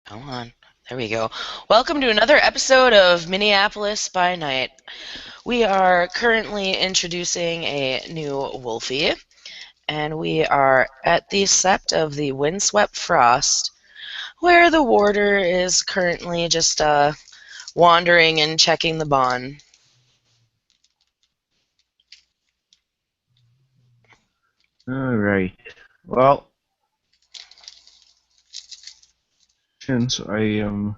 Come on. There we go. Welcome to another episode of Minneapolis by Night. We are currently introducing a new Wolfie, and we are at the Sept of the Windswept Frost, where the warder is currently just wandering and checking the bawn. All right. Well, since I am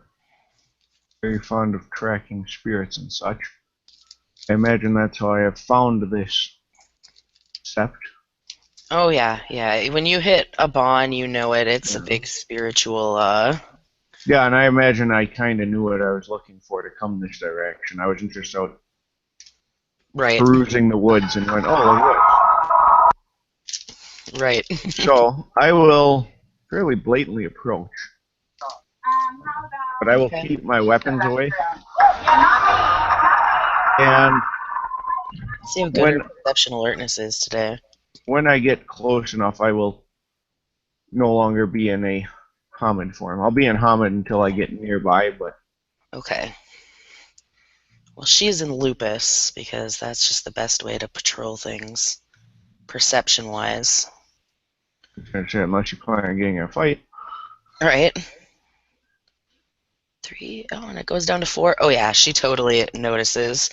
very fond of tracking spirits and such, I imagine that's how I have found this sept. Oh yeah. When you hit a bawn, you know it. It's a Yeah. big spiritual. Yeah, and I imagine I kind of knew what I was looking for to come this direction. I was just out Right, perusing the woods and went, oh, a woods. right. So I will fairly blatantly approach, but I will Okay. keep my weapons away. And See how good her when perception alertness is today. when I get close enough, I will no longer be in a Hamid form. I'll be in Hamid until I get nearby, but Okay. Well, she's in lupus because that's just the best way to patrol things, perception-wise. unless you plan on getting in a fight. All right. 3. Oh, and it goes down to 4. Oh, yeah, she totally notices.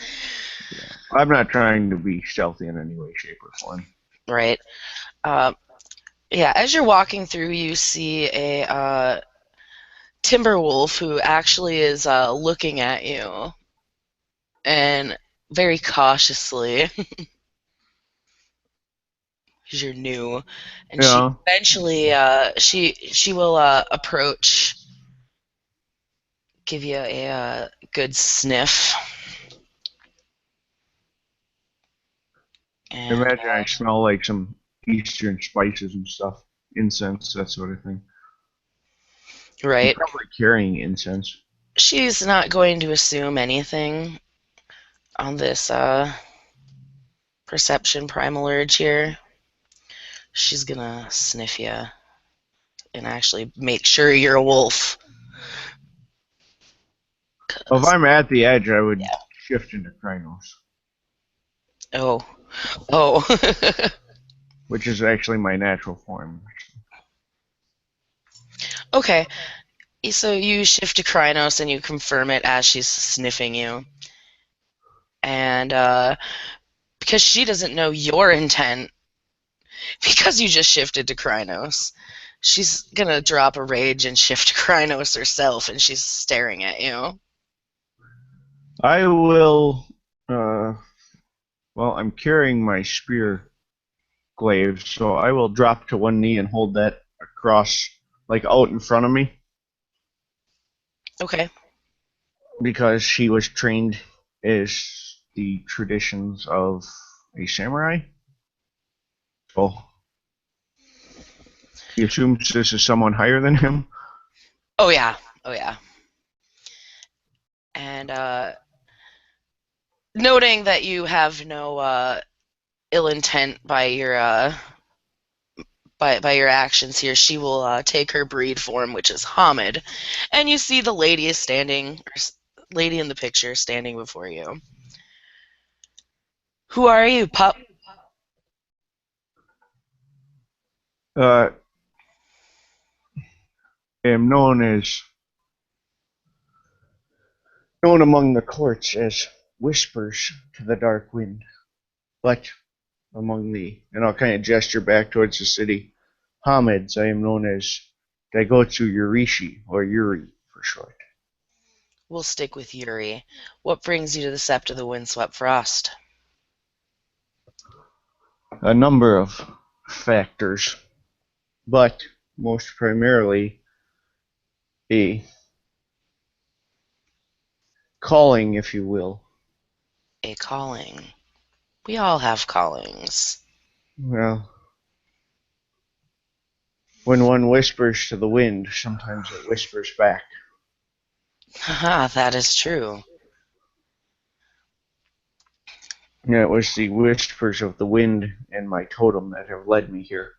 Yeah. I'm not trying to be stealthy in any way, shape, or form. Right. Uh, yeah, as you're walking through, you see a timber wolf who actually is looking at you and very cautiously because you're new, and she Yeah. eventually she will approach, give you a good sniff, and Imagine I smell like some Eastern spices and stuff, incense, that sort of thing. I'm right, probably carrying incense. she's not going to assume anything on this perception primal urge here. She's gonna sniff you and actually make sure you're a wolf. Well, if 'Cause- I'm at the edge, I would yeah. shift into Krynos, Oh. Oh. which is actually my natural form. Okay. So you shift to Krynos and you confirm it as she's sniffing you, and because she doesn't know your intent, because you just shifted to Krynos, she's gonna drop a rage and shift to Krynos herself, and she's staring at you. I will. Uh, well, I'm carrying my spear glaive, so I will drop to one knee and hold that across, like out in front of me, Okay. because she was trained as the traditions of a samurai. So he assumes this is someone higher than him. Oh yeah. Oh yeah. And noting that you have no ill intent by your by your actions here, she will take her breed form, which is Hamid, and you see the lady is standing, lady in the picture standing before you. Who are you, pup? Uh, am known among the courts as whispers to the dark wind, but among the, and I'll kind of gesture back towards the city, Hamids, I am known as Daigotsu Yurishi, or Yuri for short. We'll stick with Yuri. What brings you to the Sept of the Windswept Frost? A number of factors, but most primarily a calling, if you will. A calling. We all have callings. Well, when one whispers to the wind, sometimes it whispers back. Haha, that is true. And it was the whispers of the wind and my totem that have led me here.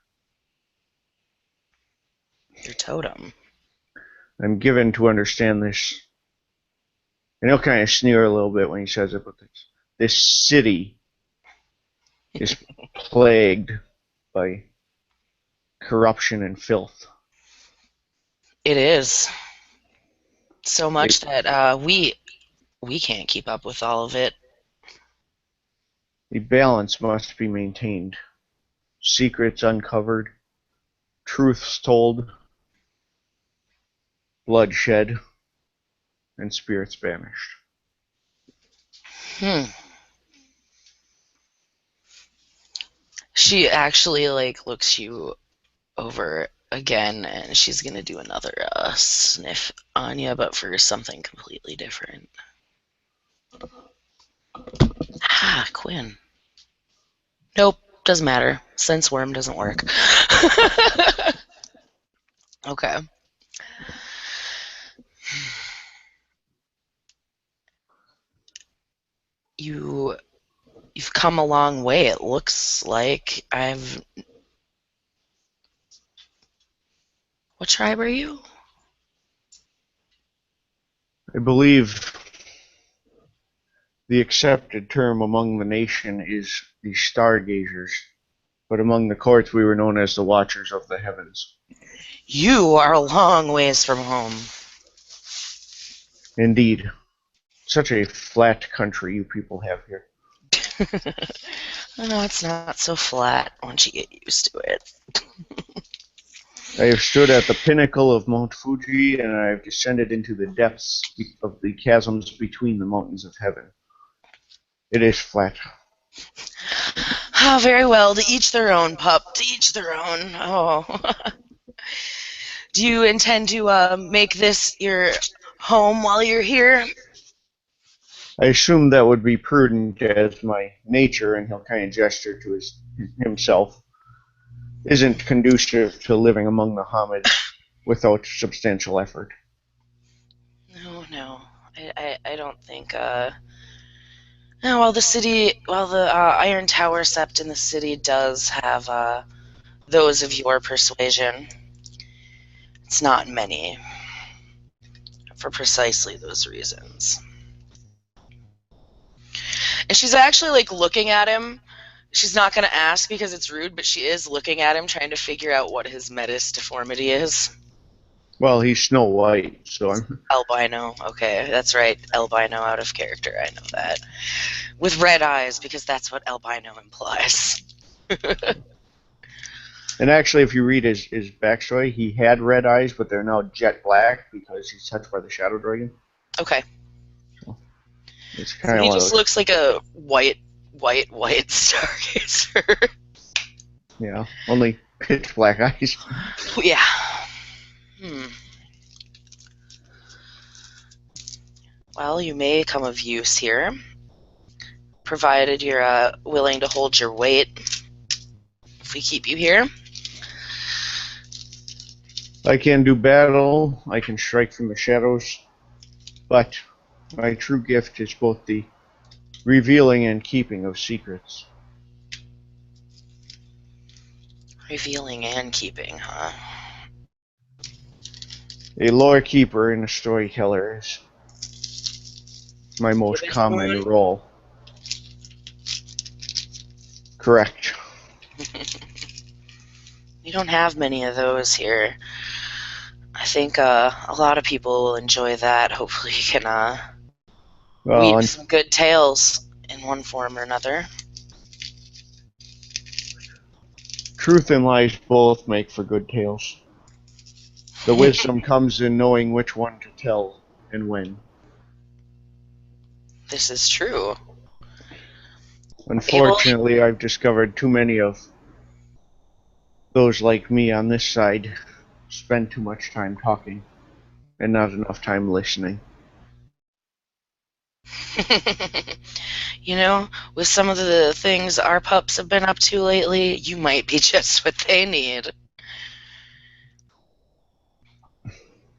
Your totem. I'm given to understand this, and he'll kind of sneer a little bit when he says it, but this city is plagued by corruption and filth. It is so A, much that we can't keep up with all of it. a balance must be maintained, secrets uncovered, truths told, bloodshed, and spirits banished. Hmm. She actually like looks you over again, and she's gonna do another sniff on you, but for something completely different. Ah, Quinn. Nope, doesn't matter. Sense worm doesn't work. Okay. You you've come a long way. It looks like I've. What tribe are you? I believe the accepted term among the nation is the Stargazers, but among the courts we were known as the Watchers of the Heavens. You are a long ways from home. Indeed, such a flat country you people have here. No, it's not so flat once you get used to it. I have stood at the pinnacle of Mount Fuji, and I have descended into the depths of the chasms between the mountains of heaven. It is flat. Ah, very well. To each their own, pup. To each their own. Oh. Do you intend to make this your home while you're here? I assume that would be prudent as my nature, and he'll kind of gesture to himself, isn't conducive to living among the Hamids without substantial effort. No, no. I don't think. No, while the city, while the Iron Tower Sept in the city does have those of your persuasion, it's not many for precisely those reasons. And she's actually like looking at him. She's not going to ask because it's rude, but she is looking at him, trying to figure out what his metis deformity is. Well, he's Snow White, so I'm. Albino. Okay, that's right. Albino out of character. I know that. With red eyes, because that's what albino implies. And actually, if you read his backstory, he had red eyes, but they're now jet black because he's touched by the Shadow Dragon. Okay. So it's So kind of he one of just those. looks like a white Stargazer. Yeah, only pitch black eyes. Yeah. Hmm. Well, you may come of use here, provided you're willing to hold your weight if we keep you here. I can do battle, I can strike from the shadows, but my true gift is both the revealing and keeping of secrets. Revealing and keeping, huh? A lore keeper and a storyteller is my most common Ravenborn? role. Correct. We don't have many of those here. I think a lot of people will enjoy that. Hopefully you can Well, weave and some good tales in one form or another. truth and lies both make for good tales. The wisdom comes in knowing which one to tell and when. This is true. Abel, Unfortunately, I've discovered too many of those like me on this side spend too much time talking and not enough time listening. you know, with some of the things our pups have been up to lately, you might be just what they need.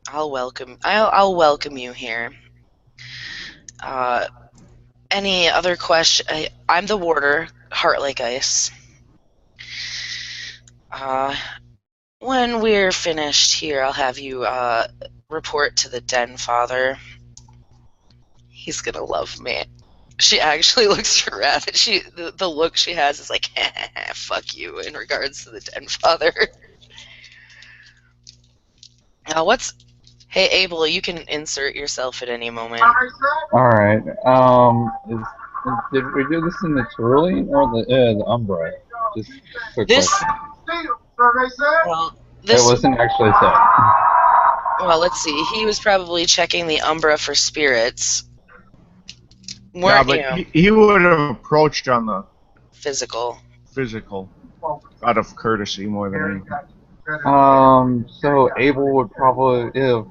I'll welcome you here. Uh, any other question? I'm the warder, Heart Like Ice. Uh, when we're finished here, I'll have you report to the den father. He's gonna love me. She actually looks rather. The look she has is like, fuck you, in regards to the den father. Now Hey Abel, you can insert yourself at any moment. Alright, did we do this in the Cerulean or the Umbra? Just quick This, question. well, It this, wasn't actually said. well, let's see. He was probably checking the Umbra for spirits. Yeah, Weren't but you? he would have approached on the Physical. physical out of courtesy more than anything. So Abel would probably have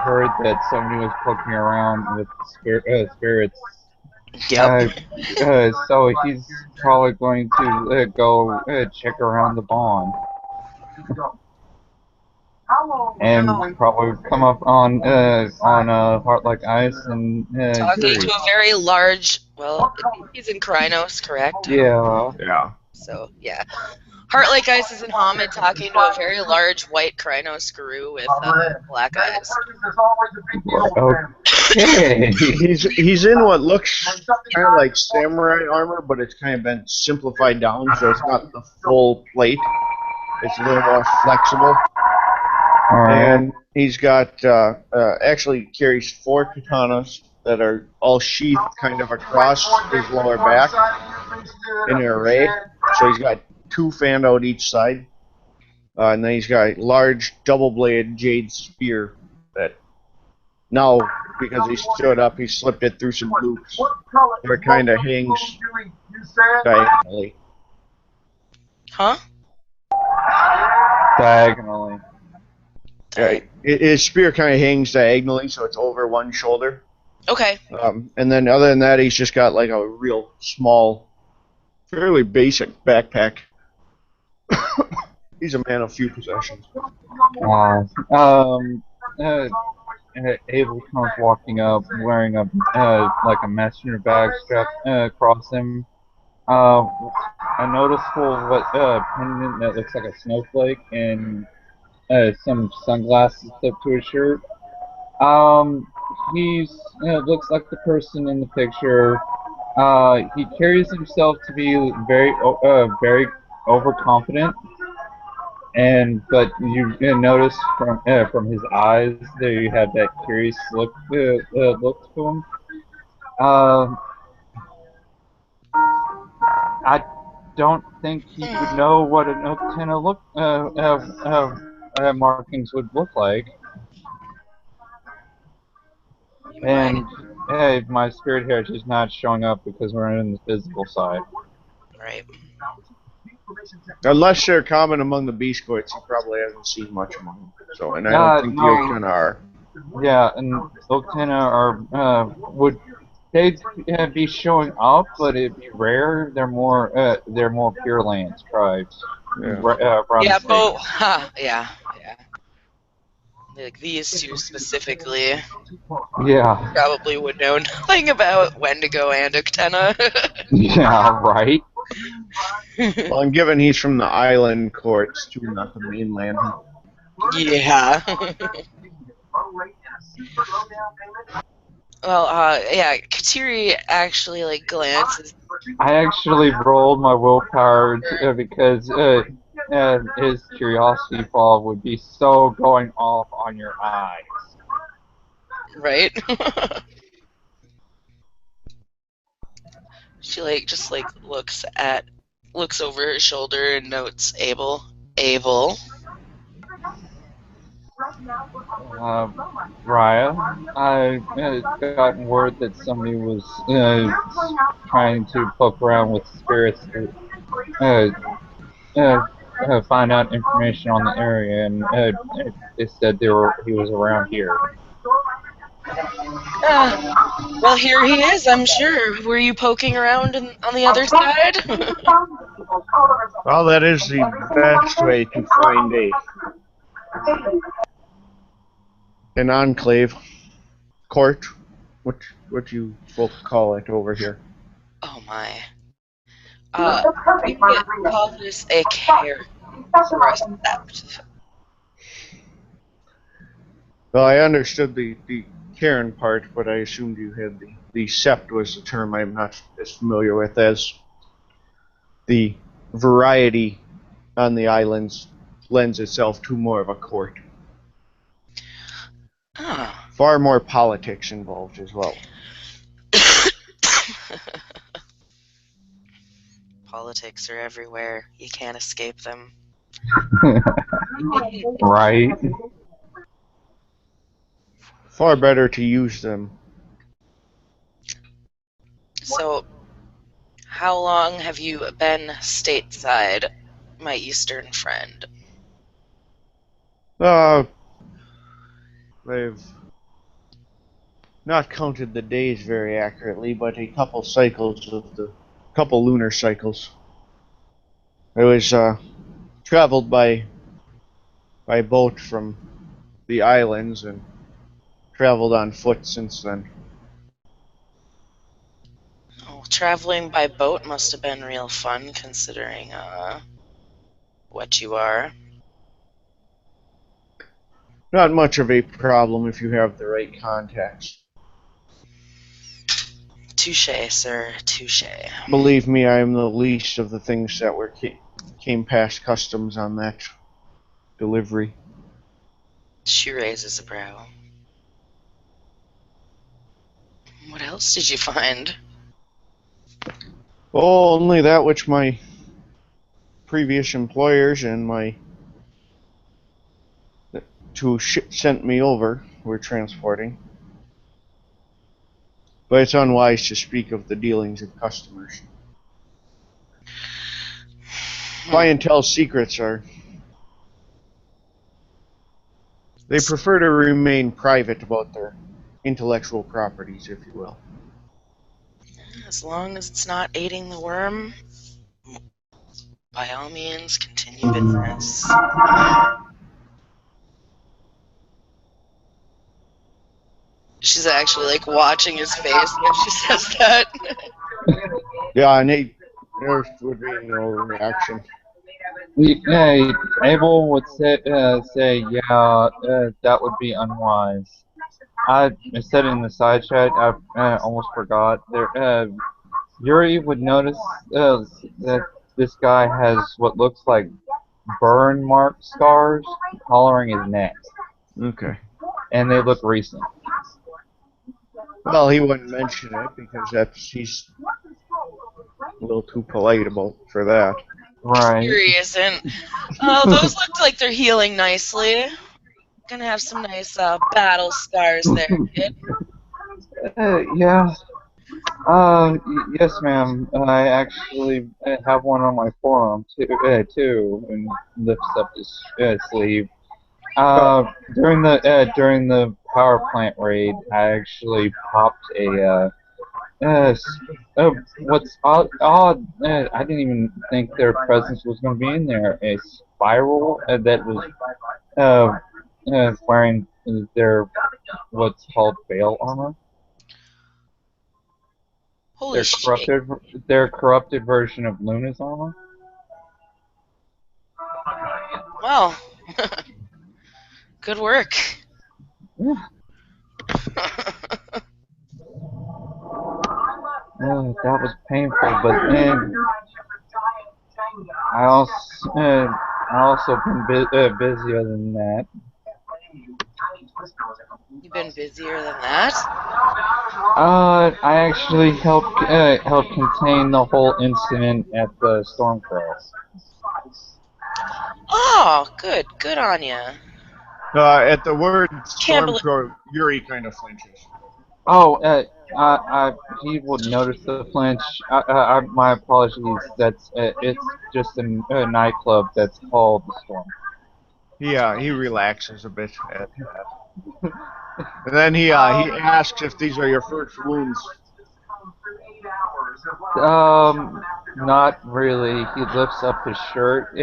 heard that somebody was poking around with spirits. Yep. So he's probably going to go check around the bawn. And probably come up on Heart Like Ice and Talking Jury. to a very large, well, he's in Krynos, correct? Yeah. Yeah. So, yeah. Heart Like Ice is in Hamid talking to a very large white Krynos guru with black eyes. Okay. He's in what looks kind of like samurai armor, but it's kind of been simplified down, so it's not the full plate. It's a little more flexible. Alright. And he's got actually carries 4 katanas that are all sheathed kind of across his lower back in an array. So he's got 2 fanned out each side, and then he's got a large double-bladed jade spear that now, because he stood up, he slipped it through some loops where it kind of hangs diagonally. Huh? Diagonally. Yeah, his spear kind of hangs diagonally, so it's over one shoulder. Okay. And then other than that, he's just got like a real small, fairly basic backpack. He's a man of few possessions. Abel comes walking up wearing like a messenger bag strapped across him. A noticeable pendant that looks like a snowflake and some sunglasses clipped to his shirt. He's looks like the person in the picture. He carries himself to be very overconfident, but you notice from his eyes that you have that curious look to him. I don't think he would know what an Octana markings would look like. And my spirit heritage is not showing up because we're in the physical side. Right. Unless they're common among the beast courts, he probably hasn't seen much among them. So, and I don't think the Octana are. Yeah, and Octana are would they'd be showing up, but it'd be rare. They're more Pure Lands tribes. Yeah. Yeah, yeah. Like these two specifically Yeah. probably would know nothing about Wendigo and Octana. Yeah, right. Well, and given he's from the island courts too, not the mainland. Yeah. Well, yeah, Kateri actually like glances. I actually rolled my willpower because his curiosity ball would be so going off on your eyes. Right? She just looks over her shoulder and notes Abel. Abel. Raya, I've gotten word that somebody was trying to poke around with spirits to find out information on the area, and they said he was around here. Well, here he is, I'm sure. Were you poking around on the other side? Well, that is the best way to find an enclave court. What you folk call it over here? Oh my. We call this a care or a sept. Well, I understood the Karen part, but I assumed you had the Sept was the term I'm not as familiar with as the variety on the islands lends itself to more of a court. Ah. Far more politics involved as well. Politics are everywhere. You can't escape them. Right. Far better to use them. So, how long have you been stateside, my Eastern friend? I've not counted the days very accurately, but a couple lunar cycles. I was traveled by boat from the islands and traveled on foot since then. Oh, traveling by boat must have been real fun, considering what you are. Not much of a problem if you have the right contacts. Touche, sir, touche. Believe me, I am the least of the things that came past customs on that delivery. She raises a brow. What else did you find? Oh, only that which my previous employers and my who sent me over were transporting. But it's unwise to speak of the dealings of customers. Clientele secrets are... They prefer to remain private about their intellectual properties, if you will. As long as it's not aiding the worm, by all means, continue business. She's actually like watching his face when she says that. Yeah, and there would be no reaction. Abel would say, that would be unwise. I said it in the side chat. I almost forgot. Yuri would notice that this guy has what looks like burn mark scars coloring his neck, Okay. and they look recent. Well, he wouldn't mention it because he's a little too polite for that. Right. Yuri isn't. Oh, those look like they're healing nicely. Gonna have some nice battle scars there, kid. Yeah. Yes, ma'am. I actually have one on my forearm too, and lifts up his sleeve. During the power plant raid, I actually popped what's odd, I didn't even think their presence was going to be in there. A spiral that was wearing their what's called Baal armor. Holy shit. Their corrupted version of Luna's armor. Well, good work. Yeah. That was painful, but then I also been busier than that. You've been busier than that? I actually helped contain the whole incident at the Stormcrow. Oh, good. Good on you. At the word Can't Stormcrow, Yuri kind of flinches. Oh, he would notice the flinch. My apologies. It's just a nightclub that's called the Storm. He relaxes a bit at that. And then he asks if these are your first wounds. Not really. He lifts up his shirt,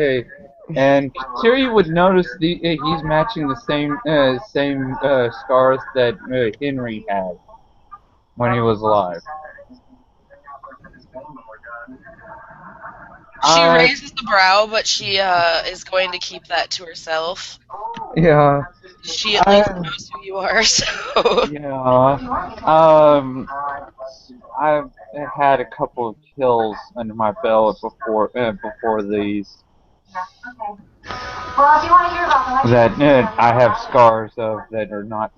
and Terry would notice he's matching the same scars that Henry had when he was alive. She raises the brow, but she is going to keep that to herself. Yeah. She at least I, knows who you are, so. yeah. I've had a couple of kills under my belt before these. That I have scars of that are not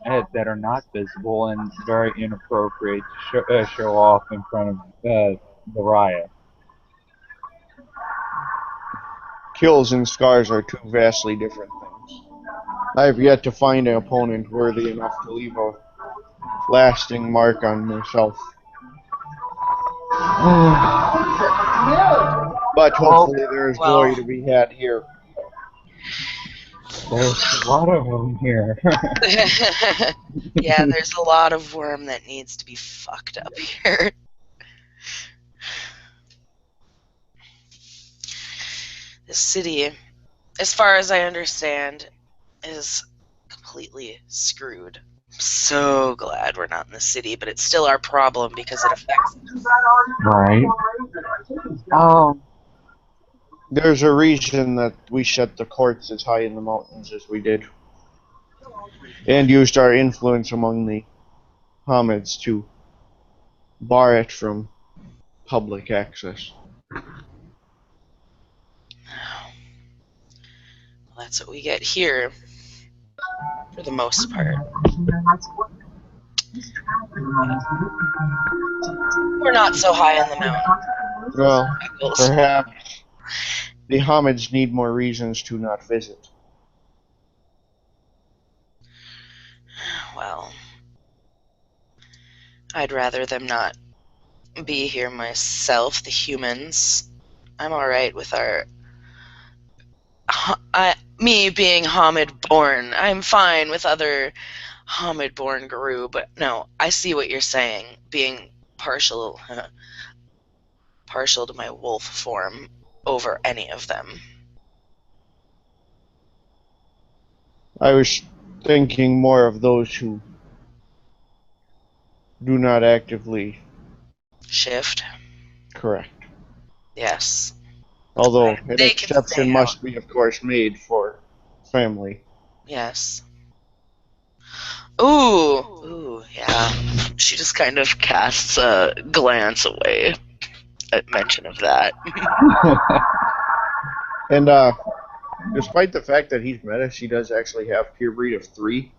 visible and very inappropriate to show off in front of the riot. Kills and scars are two vastly different things. I have yet to find an opponent worthy enough to leave a lasting mark on myself. But Well, hopefully there is glory Well, to be had here. there's a lot of them here. yeah, there's a lot of worm that needs to be fucked up here. The city, as far as I understand, is completely screwed. I'm so glad we're not in the city, but it's still our problem because it affects us. Right. Um. There's a reason that we set the courts as high in the mountains as we did, and used our influence among the Hamids to bar it from public access. Well, that's what we get here, for the most part. We're not so high on the mountain. Well, Eccles. perhaps the Hamids need more reasons to not visit. Well, I'd rather them not be here myself, the humans. I'm alright with me being Hamid-born. I'm fine with other Hamid-born Guru, but no, I see what you're saying. Being partial to my wolf form over any of them. I was thinking more of those who do not actively Shift? correct. Yes. Although an They can stay exception out. must be, of course, made for family. Yes. Ooh, yeah. She just kind of casts a glance away at mention of that. And despite the fact that he's meta, she does actually have pure breed of 3.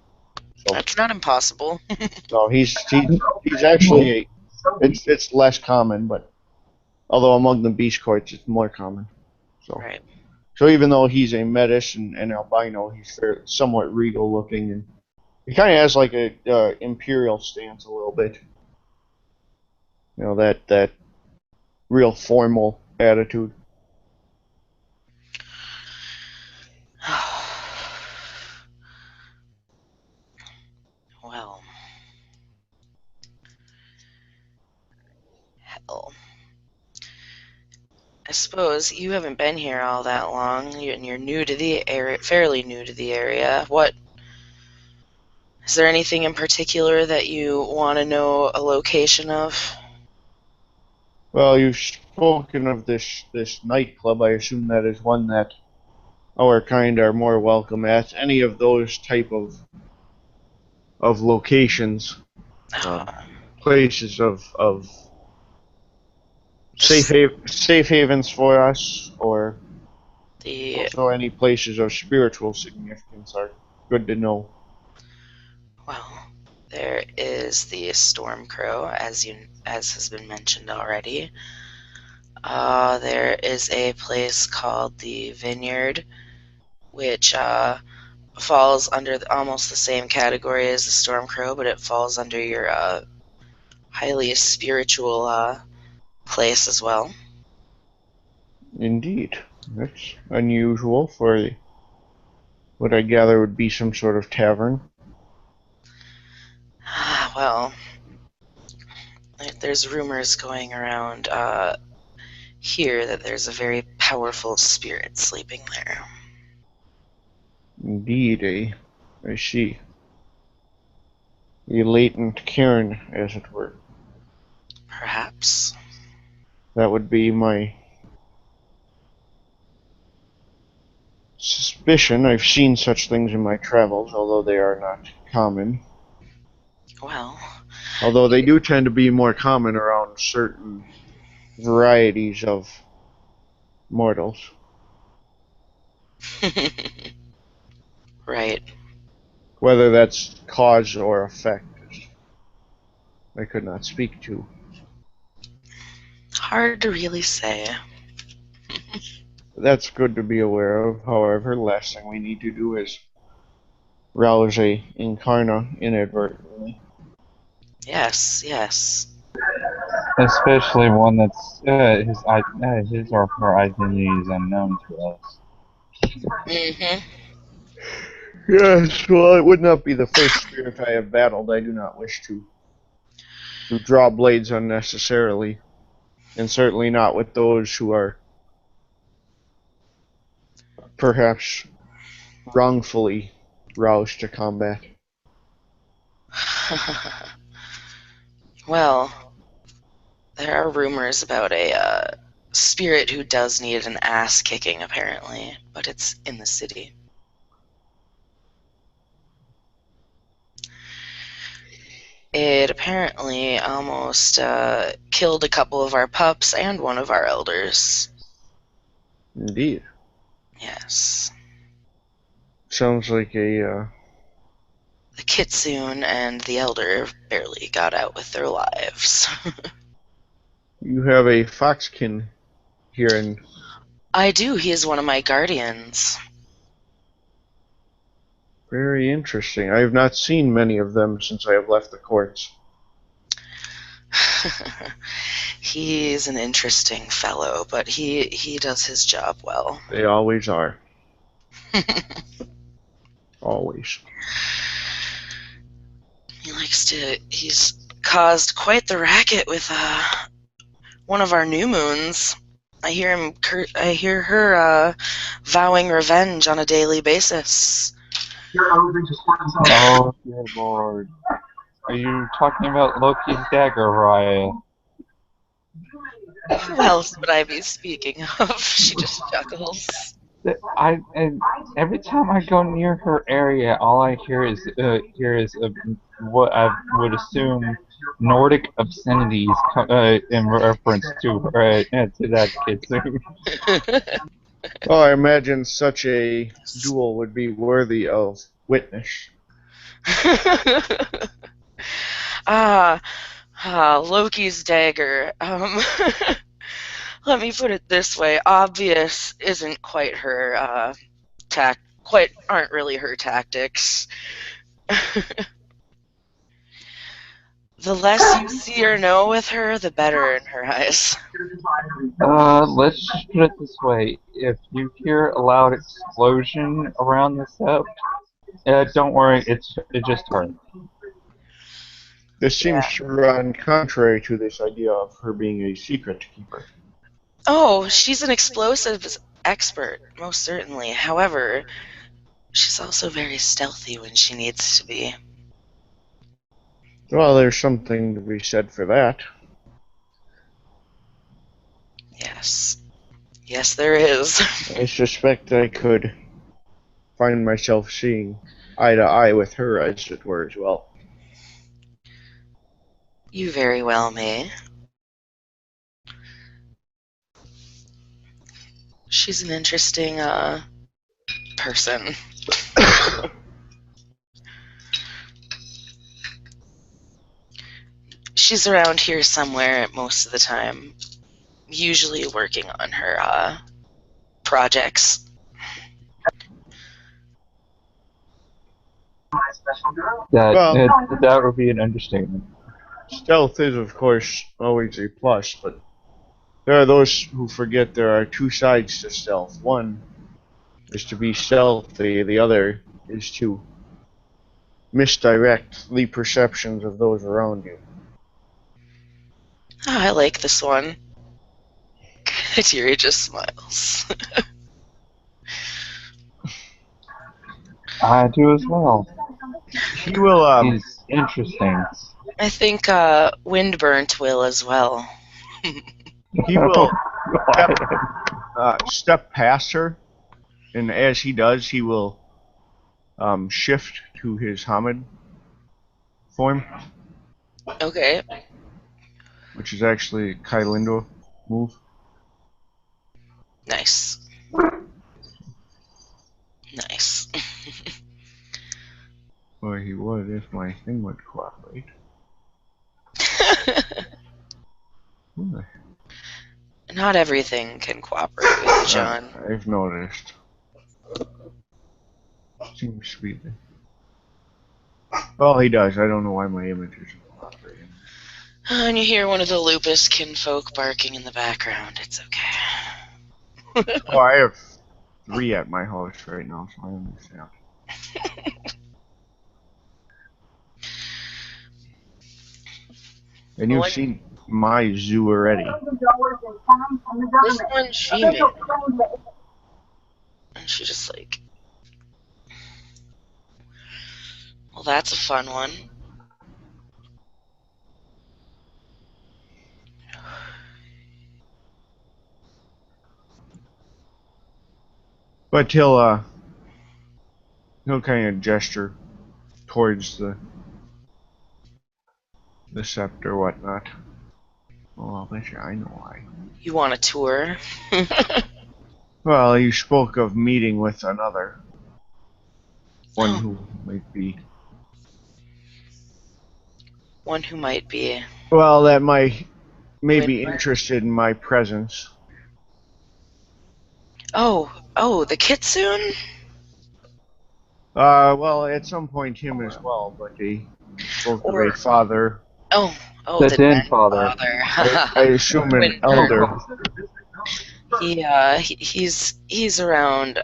So, That's not impossible. so he's actually it's less common, but although among the beast courts it's more common. So Right. so even though he's a metis and albino, he's somewhat regal looking, and he kind of has like a imperial stance a little bit. You know, that real formal attitude. Well, hell. I suppose you haven't been here all that long, and you're new to the area, fairly new to the area. Is there anything in particular that you want to know a location of? Well, you've spoken of this nightclub. I assume that is one that our kind are more welcome at. Any of those type of locations, places of This, safe havens for us, or the also any places of spiritual significance are good to know. well, there is the Storm Crow, as has been mentioned already. There is a place called the Vineyard, which falls under almost the same category as the Storm Crow, but it falls under your highly spiritual place as well. Indeed, that's unusual for what I gather would be some sort of tavern. Well, there's rumors going around here that there's a very powerful spirit sleeping there. Indeed, I see. A latent cairn, as it were. Perhaps. That would be my suspicion. I've seen such things in my travels, although they are not common. Well, Although they do tend to be more common around certain varieties of mortals. right. Whether that's cause or effect, I could not speak to. Hard to really say. That's good to be aware of. However, the last thing we need to do is rouse a incarna inadvertently. Yes, yes. Especially one that's his or her identity is unknown to us. Mm-hmm. Yes, well, it would not be the first spirit I have battled. I do not wish to draw blades unnecessarily, and certainly not with those who are perhaps wrongfully roused to combat. Well, there are rumors about a spirit who does need an ass kicking, apparently, but it's in the city. It apparently almost killed a couple of our pups and one of our elders. Indeed. Yes. Sounds like a, The kitsune and the elder barely got out with their lives. you have a foxkin here in... I do. He is one of my guardians. Very interesting. I have not seen many of them since I have left the courts. He's an interesting fellow, but he does his job well. They always are. Always. He's caused quite the racket with one of our new moons. I hear her vowing revenge on a daily basis. Oh dear lord. Are you talking about Loki's Dagger, Raya? Who else would I be speaking of? She just chuckles. And every time I go near her area, all I hear is what I would assume Nordic obscenities in reference to to that kid. Well, I imagine such a duel would be worthy of witness. Loki's dagger. Let me put it this way: obvious isn't quite her aren't really her tactics. The less you see or know with her, the better in her eyes. Let's just put it this way: if you hear a loud explosion around the Sept, don't worry, it just her. This seems to run contrary to this idea of her being a secret keeper. Oh, she's an explosives expert, most certainly. However, she's also very stealthy when she needs to be. Well, there's something to be said for that. Yes. Yes, there is. I suspect I could find myself seeing eye to eye with her, as it were, as well. You very well may. She's an interesting, person. She's around here somewhere most of the time, usually working on her, projects. That would be an understatement. Stealth is, of course, always a plus, but there are those who forget there are two sides to stealth. One is to be stealthy, the other is to misdirect the perceptions of those around you. Oh, I like this one. Katiri just smiles. I do as well. He will, He's interesting. I think Windburnt will as well. he will step past her And as he does, he will shift to his Hamid form, Okay. which is actually a Kylindo move. Nice. Nice. Well, he would if my thing would cooperate. Not everything can cooperate with you, John. I've noticed. Seems to be the... Well, he does. I don't know why my image isn't cooperating. And you hear one of the lupus kinfolk barking in the background. It's okay. Oh, I have 3 at my house right now, so I understand. And you've seen my zoo already. This one's female. And she just like... Well, that's a fun one. But he'll kind of gesture towards the Sept or whatnot. Oh, I'll bet you I know why. You want a tour? Well, you spoke of meeting with another. One who might be... One who might be... Well, that may be interested in my presence. Oh, the kitsune? Well, at some point him as well, but he spoke of a father. Oh, The the den den father. I assume an elder. He's around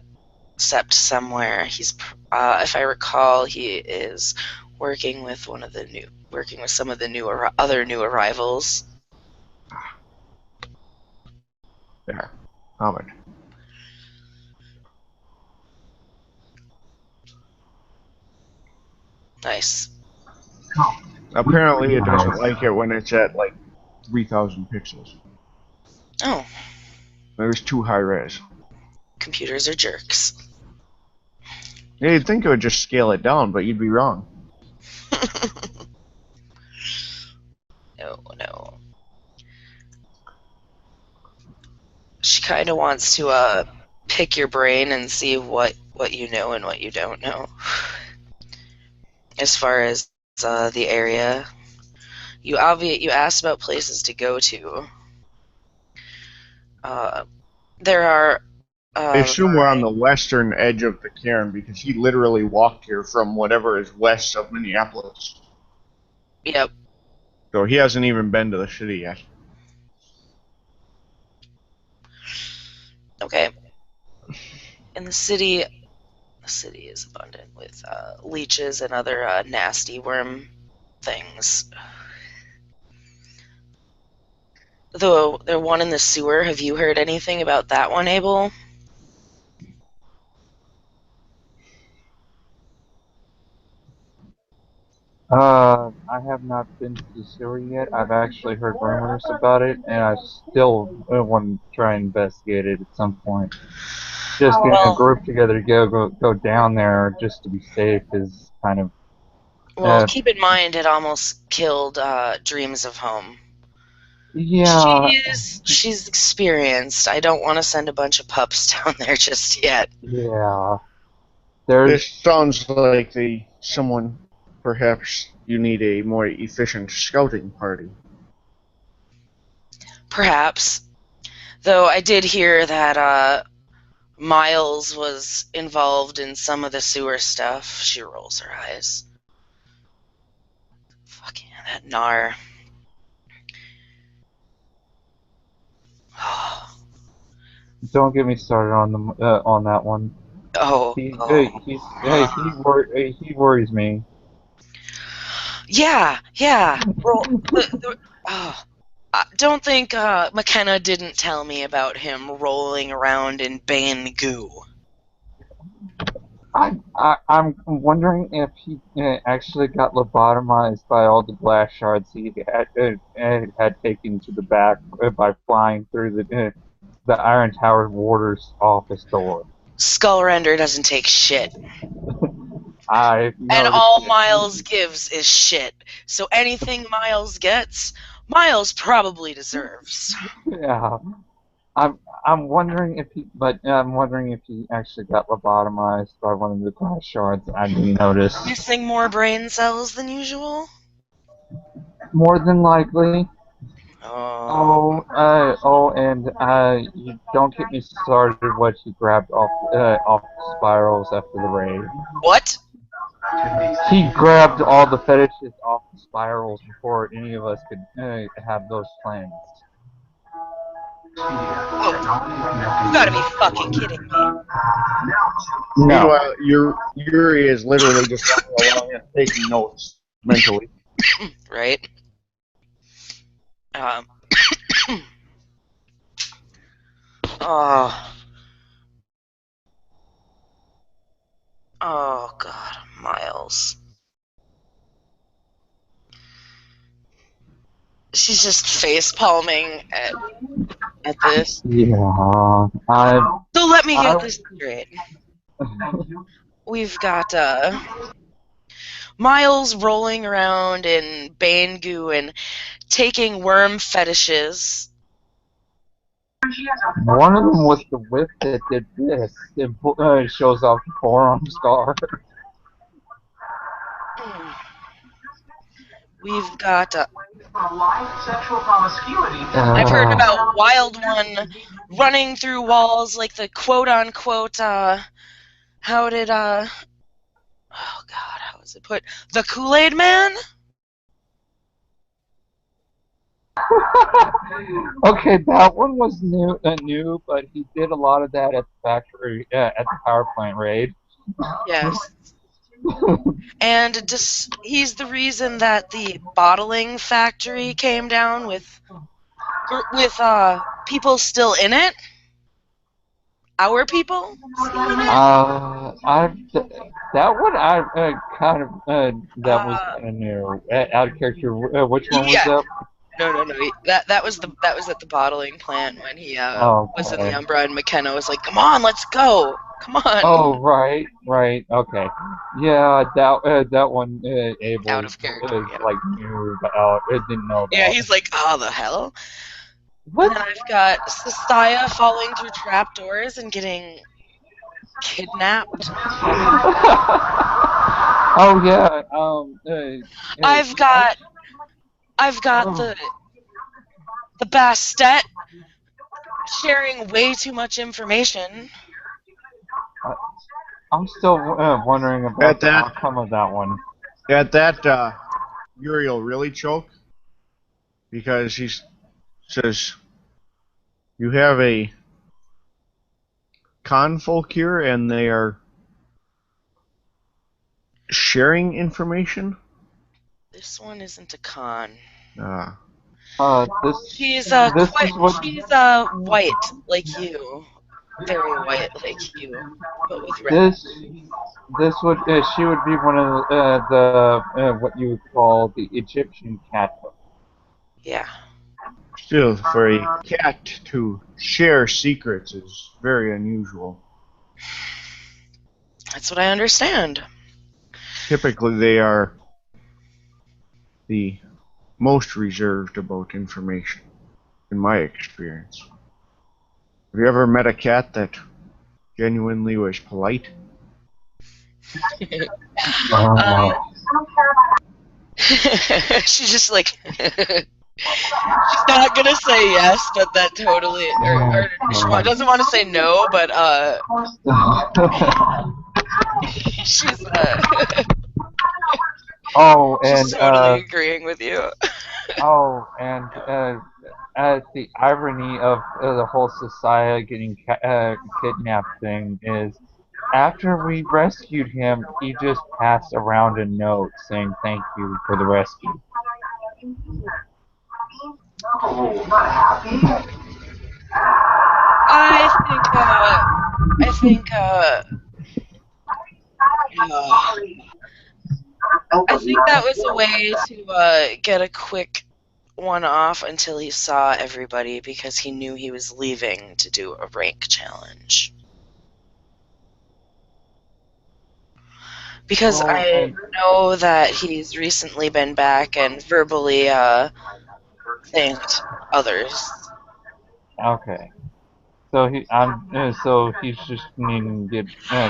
Sept somewhere. He's if I recall, he is working with some of the other new arrivals. There, Hamid. Nice. Apparently, it doesn't like it when it's at like 3,000 pixels. Oh, It was too high res. computers are jerks. Yeah, you'd think it would just scale it down, but you'd be wrong. No. She kind of wants to pick your brain and see what you know and what you don't know. As far as the area, you asked about places to go to. There are. I assume we're on the western edge of the cairn because he literally walked here from whatever is west of Minneapolis. Yep. So he hasn't even been to the city yet. Okay. In the city is abundant with leeches and other nasty worm things. Though the one in the sewer, have you heard anything about that one, Abel? I have not been to the sewer yet. I've actually heard rumors about it, and I still want to try and investigate it at some point. Just getting a group together to go down there just to be safe is kind of... Well, keep in mind it almost killed Dreams of Home. Yeah. She's experienced. I don't want to send a bunch of pups down there just yet. Yeah. This sounds like someone. Perhaps you need a more efficient scouting party. Perhaps. Though I did hear that Miles was involved in some of the sewer stuff. She rolls her eyes. Fucking that Nar. Don't get me started on that one. He worries me. Yeah. I don't think McKenna didn't tell me about him rolling around in Bane goo. I'm wondering if he actually got lobotomized by all the blast shards he had taken to the back by flying through the Iron Tower warder's office door. Skull Render doesn't take shit. I've And noticed all it. Miles gives is shit. So anything Miles gets, Miles probably deserves. Yeah. I'm wondering if he actually got lobotomized by one of the glass shards. I didn't notice. Missing more brain cells than usual? More than likely. Oh. And you don't get me started what he grabbed off the spirals after the raid. What? He grabbed all the fetishes off the spirals before any of us could have those plans. Oh, you gotta be fucking kidding me. No. Meanwhile, Yuri is literally just walking along and taking notes mentally. Right? Oh. Oh, God. Miles. She's just face palming at this. Yeah. So let me get this straight. We've got Miles rolling around in Bane goo and taking worm fetishes. One of them was the whip that did this. It shows off the forearm scar. We've got I've heard about Wild One running through walls like the quote-unquote, how did, oh God, how was it put? The Kool-Aid Man? Okay, that one was new, but he did a lot of that at the factory, at the power plant raid. Yes. And he's the reason that the bottling factory came down with people still in it. Our people? That was kind of new. Out of character. Which one was that? No. That was at the bottling plant when he was in the Umbra and McKenna was like, "Come on, let's go, come on." Oh right, okay. Yeah, that one Abel Out of character, yeah. like knew about. Didn't know about. Yeah, he's like, "Oh, the hell." What? And then I've got Sasaya falling through trapdoors and getting kidnapped. Oh yeah. I've got the Bastet sharing way too much information. I'm still wondering about the outcome of that one. At that, Yuri will really choke because he says, "You have a confolk here, and they are sharing information." This one isn't a con. She's white like you, very white like you, but with red. She would be one of the what you would call the Egyptian cat. Yeah. Still, for a cat to share secrets is very unusual. That's what I understand. Typically, they are the most reserved about information, in my experience. Have you ever met a cat that genuinely was polite? She's just like, she's not gonna say yes, but that totally, or she doesn't want to say no, but she's she's totally agreeing with you. The irony of the whole society getting kidnapped thing is, after we rescued him, he just passed around a note saying thank you for the rescue. I think that was a way to get a quick one off until he saw everybody because he knew he was leaving to do a rank challenge. Because Well, I know that he's recently been back and verbally thanked others. okay. So so he's just needing to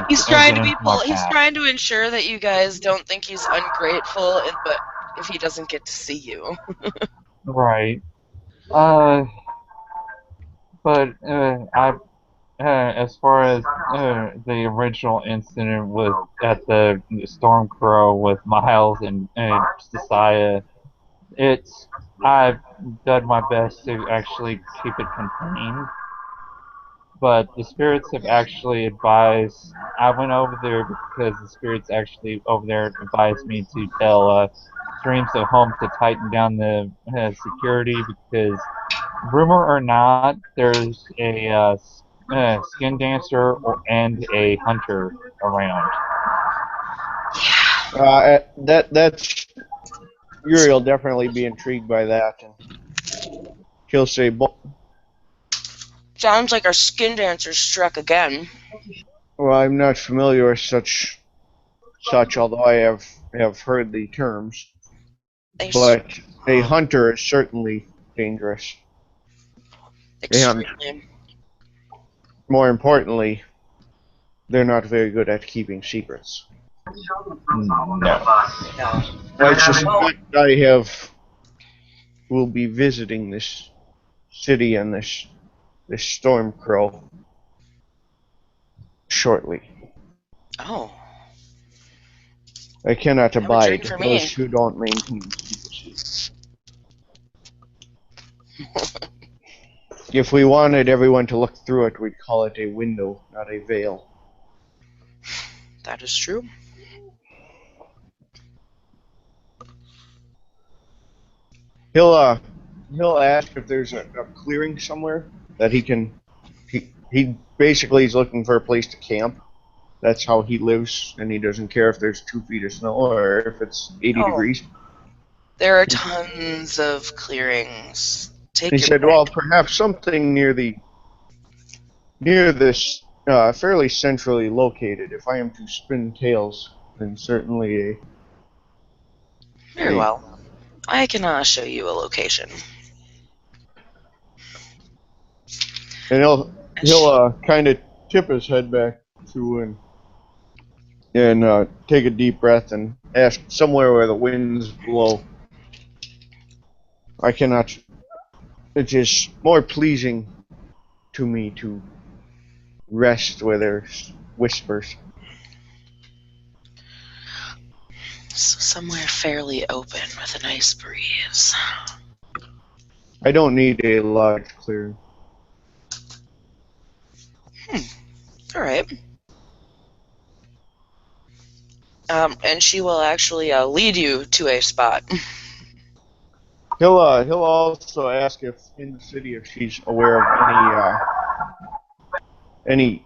He's get trying to into be my he's path. trying to ensure that you guys don't think he's ungrateful, but if he doesn't get to see you. Right. But as far as the original incident with at the Storm Crow with Miles and Josiah, it's I've done my best to actually keep it contained. But the spirits have actually advised. I went over there because the spirits actually over there advised me to tell Streams of Home to tighten down the security because, rumor or not, there's a skin dancer and a hunter around. Yeah. That's Yuri will definitely be intrigued by that, and he'll say, Sounds like our skin dancer struck again. "Well, I'm not familiar with such, although I have heard the terms. They But a hunter is certainly dangerous, and extremely. more importantly, they're not very good at keeping secrets. No. No. I Well, suspect will be visiting this city and this storm crow shortly. oh, I cannot have a drink abide for those me. who don't maintain secrecy. If we wanted everyone to look through it, we'd call it a window, not a veil." That is true. He'll ask if there's a clearing somewhere that he can. He basically is looking for a place to camp. That's how he lives, and he doesn't care if there's 2 feet of snow or if it's 80 Oh, degrees. there are tons of clearings. He Take your said, pick. "Well, perhaps something near this fairly centrally located. If I am to spin tales, then certainly Very a." well. I can show you a location. And he'll kind of tip his head back to and take a deep breath and ask somewhere where the winds blow. I cannot. It is more pleasing to me to rest where there's whispers. So somewhere fairly open with a nice breeze. I don't need a large clearing. All right. And she will actually lead you to a spot. He'll also ask if in the city if she's aware of any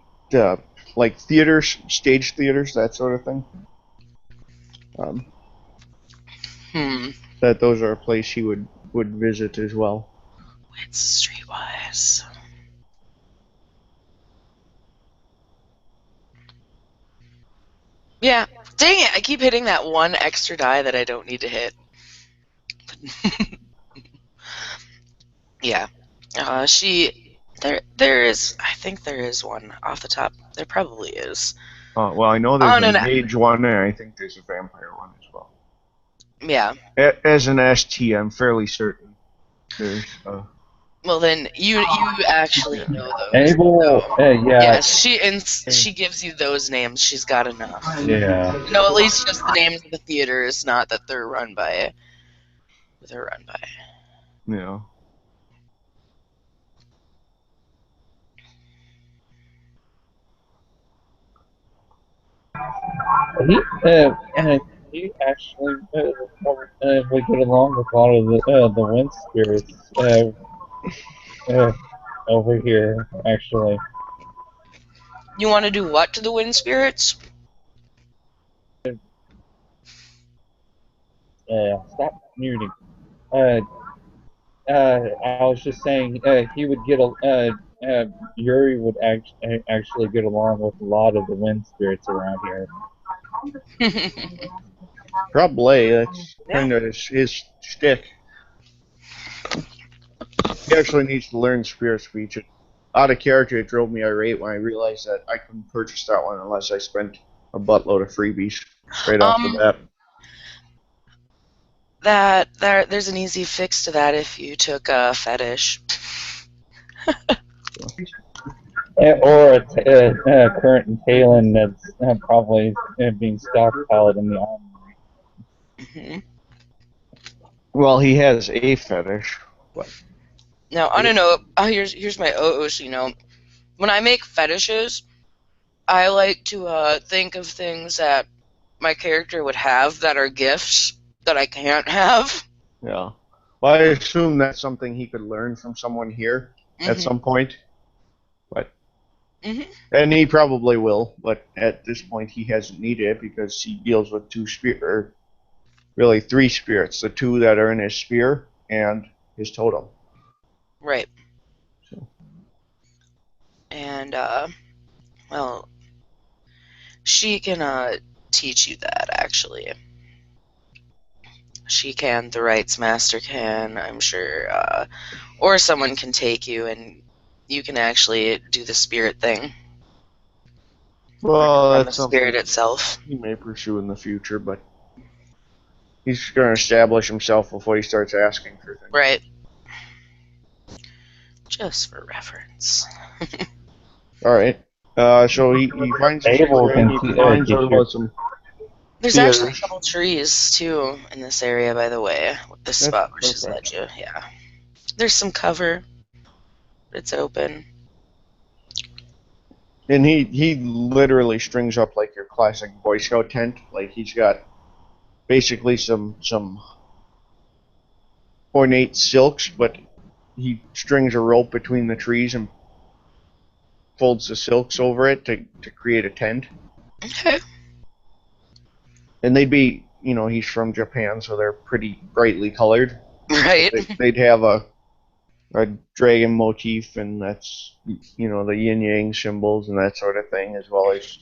like theaters, stage theaters, that sort of thing. Um, that those are a place he would visit as well. It's streetwise. Yeah. Dang it! I keep hitting that one extra die that I don't need to hit. Yeah. There is. I think there is one off the top. There probably is. Well, I know there's a mage one, and I think there's a vampire one as well. Yeah. As an ST, I'm fairly certain there's. Well, then you actually know those. Abel, yeah. She gives you those names. She's got enough. Yeah. No, at least just the names of the theaters, not that they're run by. They're run by. Yeah. He actually would get along with a lot of the wind spirits over here, actually. You want to do what to the wind spirits? Stop muting. I was just saying he would get Yuri would actually get along with a lot of the wind spirits around here. Probably. That's Yeah. kind of his shtick. He actually needs to learn spirit speech. Out of character, it drove me irate when I realized that I couldn't purchase that one unless I spent a buttload of freebies right off the Um, bat. there's an easy fix to that if you took a fetish. Or a current Talon that's probably being stockpiled in the armory. Mhm. Well, he has a fetish. But Now, I don't know. Here's my OOC note. When I make fetishes, I like to think of things that my character would have that are gifts that I can't have. yeah. Well, I assume that's something he could learn from someone here at Mhm. some point. But Mhm. and he probably will, but at this point he hasn't needed it because he deals with really three spirits, the two that are in his spear and his totem. Right. So, And well, she can teach you that actually. She can. The rights master can. I'm sure. Or someone can take you and you can actually do the spirit thing well, from the that's spirit something itself. he may pursue in the future, but he's going to establish himself before he starts asking for things. Right. Just for reference. All right. So he finds the Abel spear and can he finds teach out you. about some There's actually a theaters. couple trees too in this area, by the way. This That's spot where she's led perfect. you. Yeah. There's some cover. It's open. And he literally strings up like your classic Boy Scout tent. Like he's got basically some ornate silks, but he strings a rope between the trees and folds the silks over it to create a tent. Okay. And they'd be, he's from Japan, so they're pretty brightly colored. But Right. they'd have a dragon motif, and that's, the yin yang symbols and that sort of thing, as well as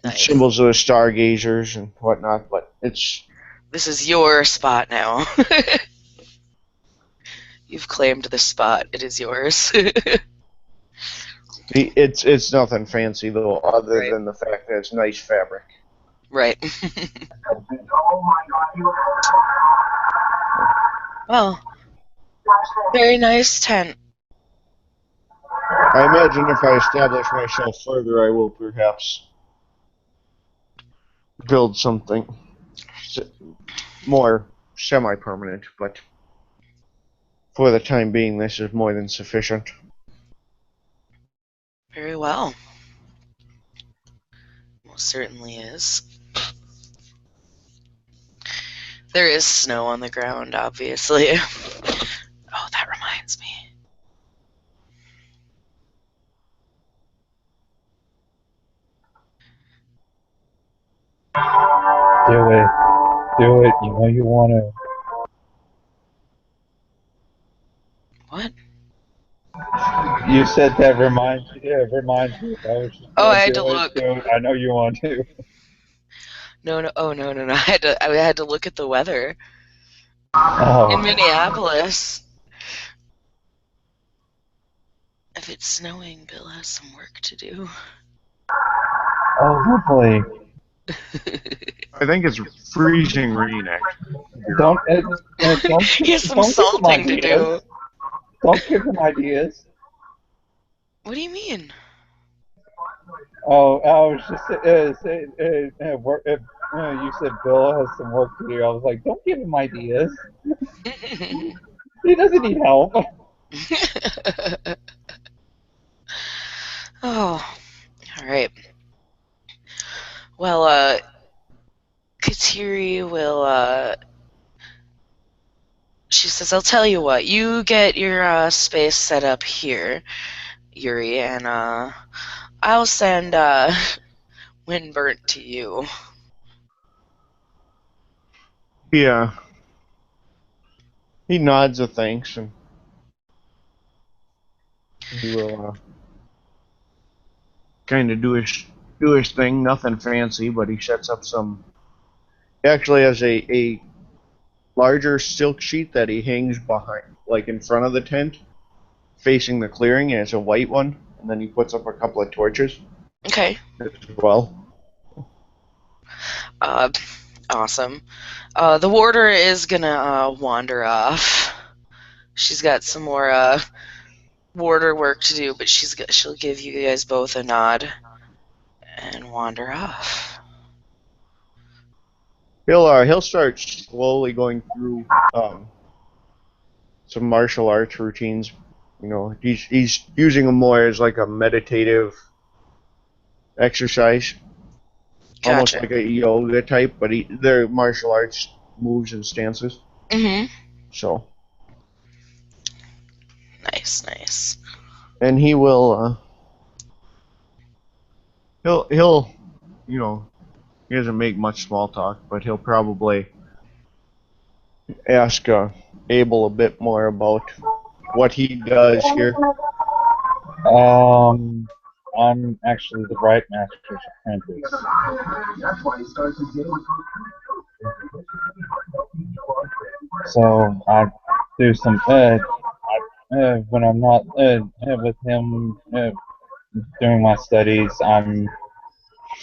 Nice. symbols of the stargazers and whatnot. But This is your spot now. You've claimed the spot. It is yours. it's nothing fancy though, other Right. than the fact that it's nice fabric. Right. Well, very nice tent. I imagine if I establish myself further, I will perhaps build something more semi-permanent, but for the time being, this is more than sufficient. Very well. Most certainly is. There is snow on the ground, obviously. Oh, that reminds me. Do it. Do it. You know you want to. What? You said that reminds you. Yeah, reminds you. I was just Oh, I going to had to do it. look. Do it. I know you want to. No, no. Oh, no, no, no. I had to look at the weather in Oh. Minneapolis. If it's snowing, Bill has some work to do. Oh, lovely. I think it's freezing rain, actually. Don't He has some don't give him salting to ideas. do. Don't give him ideas. What do you mean? Oh, I was just saying. You said Bill has some work to do. I was like, don't give him ideas. He doesn't need help. Oh, all right. Well, Kateri will, she says, I'll tell you what, you get your space set up here, Yuri, and I'll send Windburnt to you. Yeah. He nods a thanks, and he will kind of do his do his thing. Nothing fancy, but he sets up some. He actually has a larger silk sheet that he hangs behind, like in front of the tent, facing the clearing, and it's a white one. And then he puts up a couple of torches Okay. as well. Awesome. The warder is gonna wander off. She's got some more warder work to do, but she'll give you guys both a nod and wander off. He'll start slowly going through some martial arts routines. You know, he's using them more as like a meditative exercise, almost Gotcha. like a yoga type, but they're martial arts moves and stances. Mm-hmm. So, Nice. and he will he'll you know, he doesn't make much small talk, but he'll probably ask Abel a bit more about what he does here. I'm actually the Right Master's apprentice. So I do some when I'm not with him doing my studies. I'm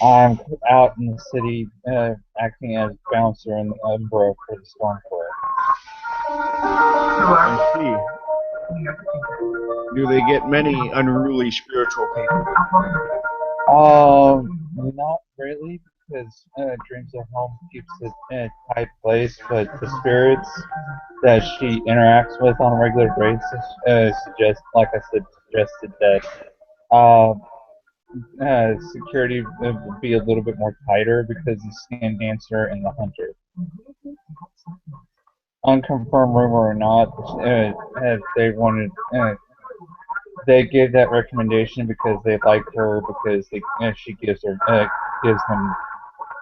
out in the city acting as bouncer in the Umbro for the Storm Court. I see. Do they get many unruly spiritual people? Not really, because Dreams of Home keeps it in a tight place, but the spirits that she interacts with on a regular basis suggested that security would be a little bit more tighter because the Sand Dancer and the Hunter. Unconfirmed rumor or not, they gave that recommendation because they like her because she gives them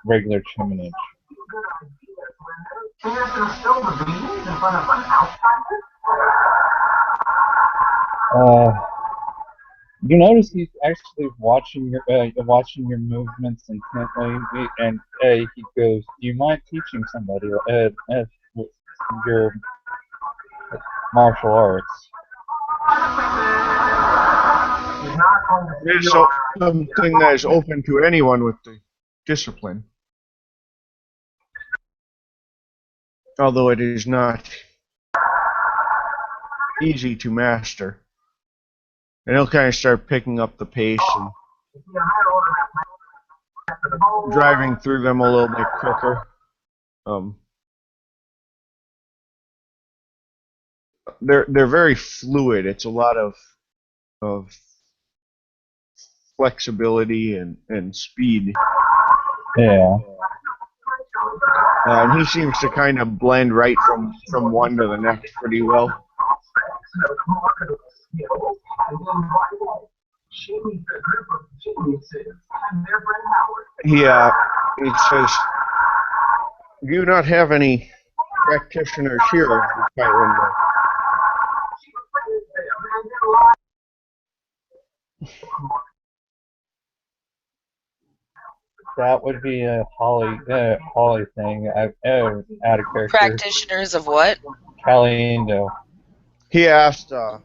regular tuminage. You notice he's actually watching your movements intently, and he goes, "Do you mind teaching somebody your martial arts?" It's something that is open to anyone with the discipline, although it is not easy to master. And he'll kind of start picking up the pace and driving through them a little bit quicker. They're very fluid. It's a lot of flexibility and speed. Yeah. And he seems to kind of blend right from one to the next pretty well. He says, "Do you not have any practitioners here of the Kylan?" That would be a Holly thing. Out of character. Practitioners of what? Caliendo. He asked, well,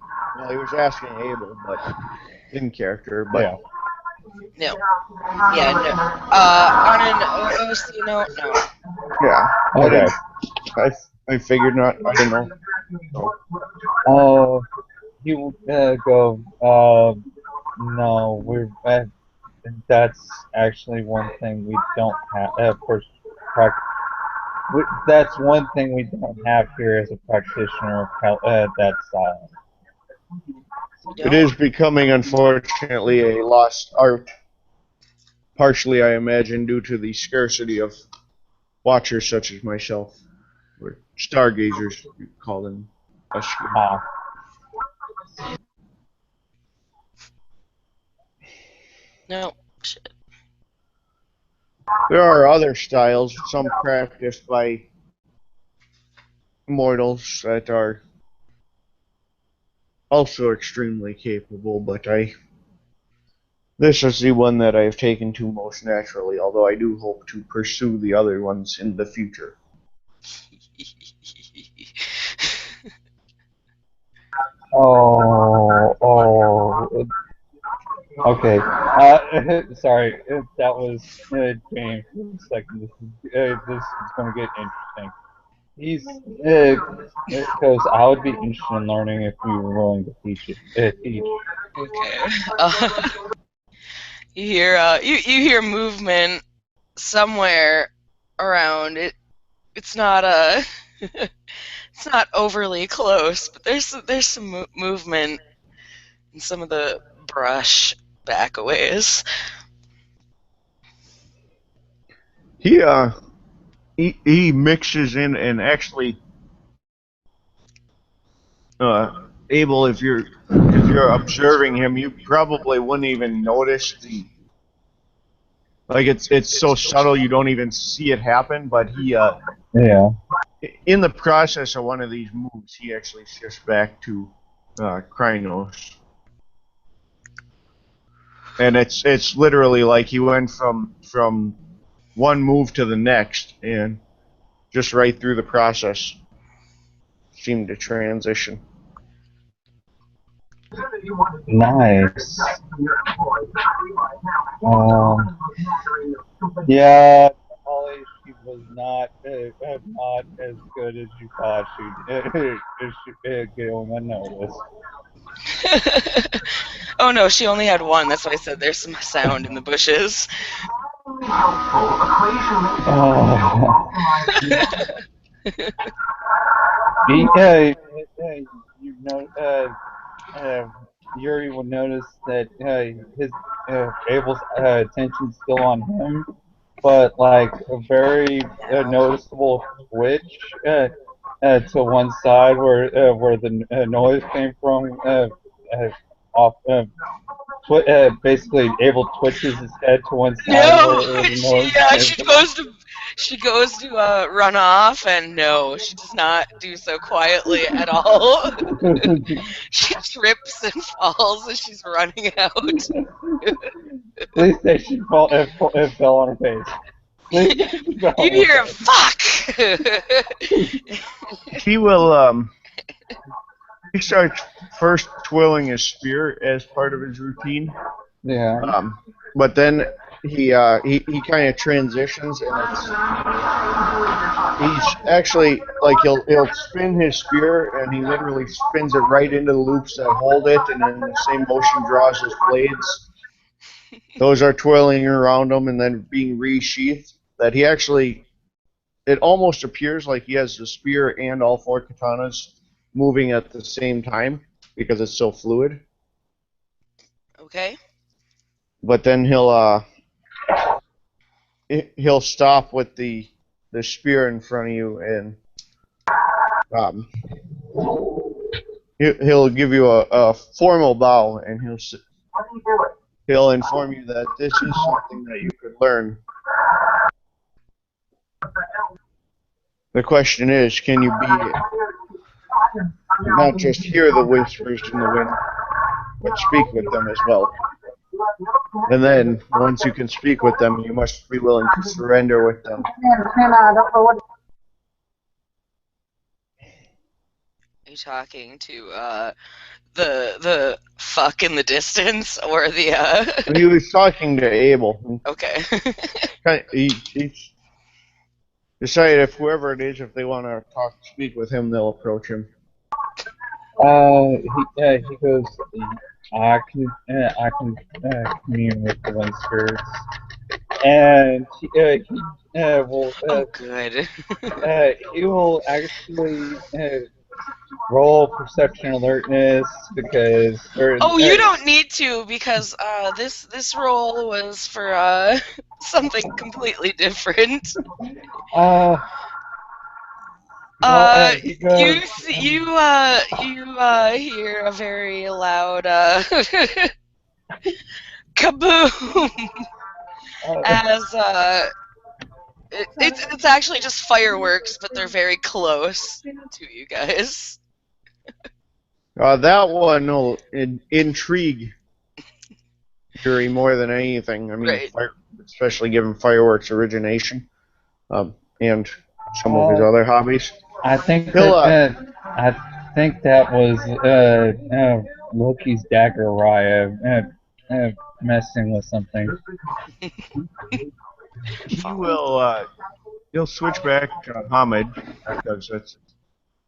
he was asking Abel, but in character, but Yeah. No. Yeah, no. On an OC note, no. yeah. Okay. I figured not. I didn't know. So. He will go. No, that's actually one thing we don't have. Of course, that's one thing we don't have here as a practitioner of that style. It is becoming, unfortunately, a lost art. Partially, I imagine, due to the scarcity of watchers such as myself, or stargazers, we call them us here. No. Shit. There are other styles, some practiced by mortals that are also extremely capable, but This is the one that I have taken to most naturally, although I do hope to pursue the other ones in the future. Oh. Okay. Sorry. That was James for a second. This is going to get interesting. He's because I would be interested in learning if you were willing to teach it. Teach. Okay. You hear movement somewhere around it. It's not it's not overly close, but there's some movement in some of the brush back a ways. He mixes in and actually Abel, if you're observing him, you probably wouldn't even notice it's so subtle you don't even see it happen. But Yeah. in the process of one of these moves, he actually shifts back to Krynos, and it's literally like he went from one move to the next, and just right through the process seemed to transition. Nice. Yeah, Holly, she was not as good as you thought she'd go unnoticed. Oh no, she only had one. That's why I said there's some sound in the bushes. You know, Yuri will notice that his Abel's attention's still on him, but like a very noticeable twitch to one side where the noise came from off. Basically, Abel twitches his head to one side No, where the she noise came she from. goes to she goes to run off, and no, she does not do so quietly at all. She trips and falls as she's running out. Please say she fell on her face. Please say she fell You on her hear face. fuck. He will he starts first twirling his spear as part of his routine. Yeah. But then he kind of transitions, and he's actually like he'll spin his spear, and he literally spins it right into the loops that hold it, and in the same motion draws his blades. Those are twirling around him and then being resheathed. That he actually, it almost appears like he has the spear and all four katanas moving at the same time because it's so fluid. Okay. But then he'll stop with the spear in front of you, and um, he'll give you a formal bow, and he'll inform you that this is something that you could learn. The question is, can you not just hear the whispers in the wind, but speak with them as well? And then, once you can speak with them, you must be willing to surrender with them. Are you talking to the fuck in the distance, or the He was talking to Abel. Okay. He's decided if whoever it is, if they want to speak with him, they'll approach him. He goes. I can commune with the wind spirits, and he will. Oh, good. He will actually roll perception alertness because. Oh, you don't need to, because this roll was for something completely different. You hear a very loud kaboom as it's actually just fireworks, but they're very close to you guys. That one will intrigue fury more than anything. I mean, Right. especially given fireworks origination, and some of his other hobbies. I think He'll that was Loki's Dagger messing with something. he will he'll switch back to Hamid because that's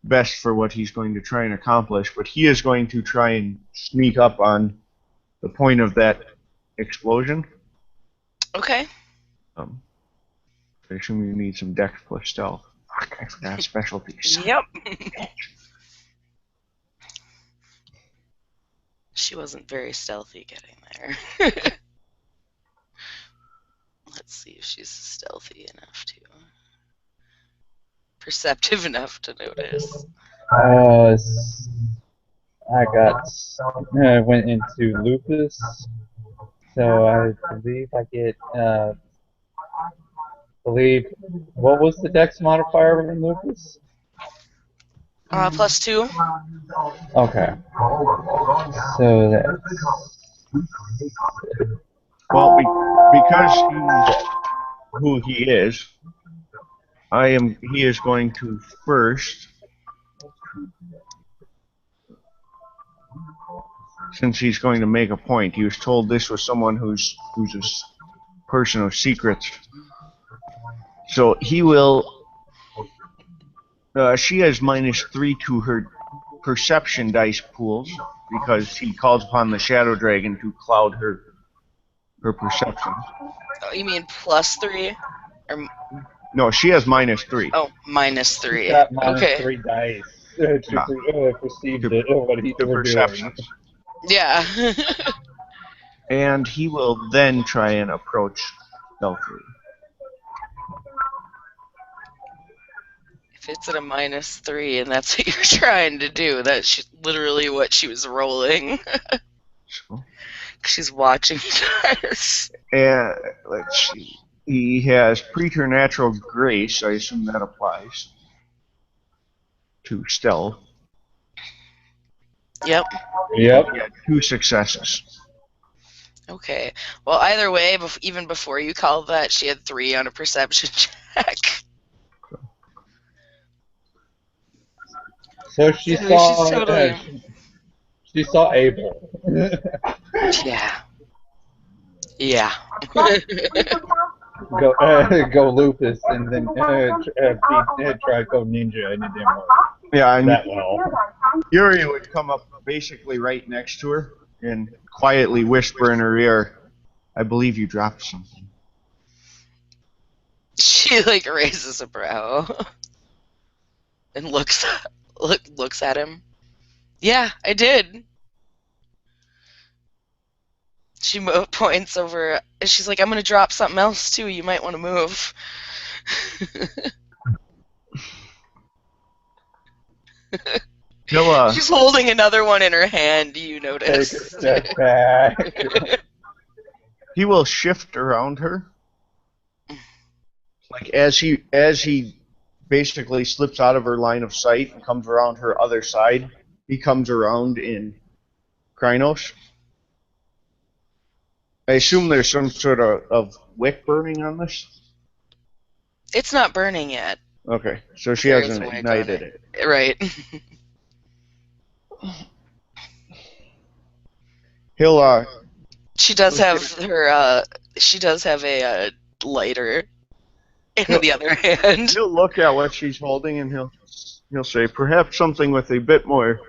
best for what he's going to try and accomplish. But he is going to try and sneak up on the point of that explosion. Okay. I assume you need some dex plus stealth. Fuck, I forgot specialties. Yep. She wasn't very stealthy getting there. Let's see if she's stealthy enough to. Perceptive enough to notice. I went into lupus, so I believe I get what was the dex modifier in lupus? +2. Okay. So that's Well, because he's who he is, he is going to first, since he's going to make a point. He was told this was someone who's a person of secrets. So he will. She has -3 to her perception dice pools because he calls upon the shadow dragon to cloud her perception. Oh, you mean +3? Or No, she has -3. oh, -3. got Okay. -3 dice to perceive what he's doing. Perceptions. Yeah. And he will then try and approach stealthily. If it's at a -3 and that's what you're trying to do, that's literally what she was rolling. So, She's watching us. and let's see. He has preternatural grace. I assume that applies to stealth. Yep. Yep. He had 2 successes. Okay. Well, either way, even before you called that, she had 3 on a perception check. So she So saw she's totally. she saw Abel. Yeah. Yeah. Go lupus and then try go ninja and it didn't work Yeah, and that well. Yuri would come up basically right next to her and quietly whisper in her ear, "I believe you dropped something." She raises a brow and looks at him. Yeah, I did. She points over. And she's like, "I'm gonna drop something else too. You might want to move." She's holding another one in her hand. You notice? Take a step back. He will shift around her, as he basically slips out of her line of sight and comes around her other side. He comes around in Krynos. I assume there's some sort of wick burning on this? It's not burning yet. Okay, so she hasn't ignited it. Right. He'll, She does have her, she does have a lighter in the other hand. He'll look at what she's holding and he'll say, perhaps something with a bit more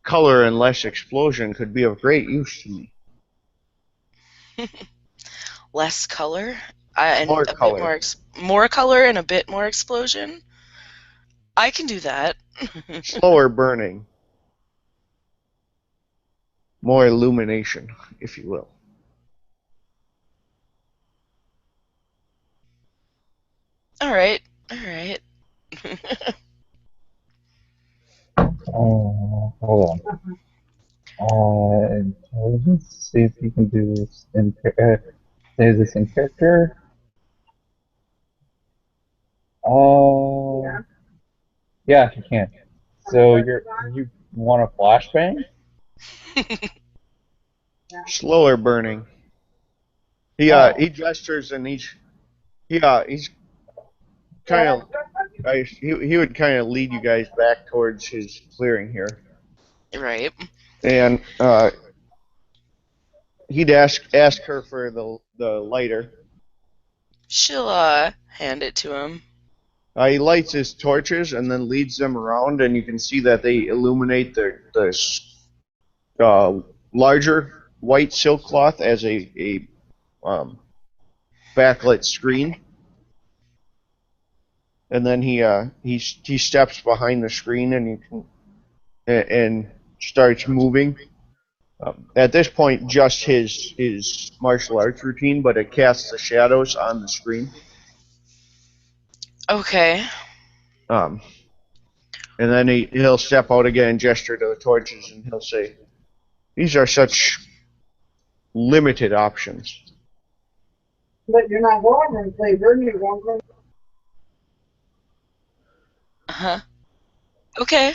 color and less explosion could be of great use to me. Less color? And More a color. bit more color and a bit more explosion? I can do that. Slower burning. More illumination, if you will. Alright. Hold on. Let's see if you can do this say this in character. Yeah, you can. So you want a flashbang? slower burning. He gestures and he's kind of he would kind of lead you guys back towards his clearing here, Right. and he'd ask her for the lighter. She'll hand it to him. He lights his torches and then leads them around, and you can see that they illuminate the larger white silk cloth as a backlit screen. And then he steps behind the screen and you can and starts moving. At this point, just his martial arts routine, but it casts the shadows on the screen. Okay. And then he'll step out again and gesture to the torches, and he'll say, "These are such limited options." But you're not going and play Brittany, you're going. Uh-huh. Okay.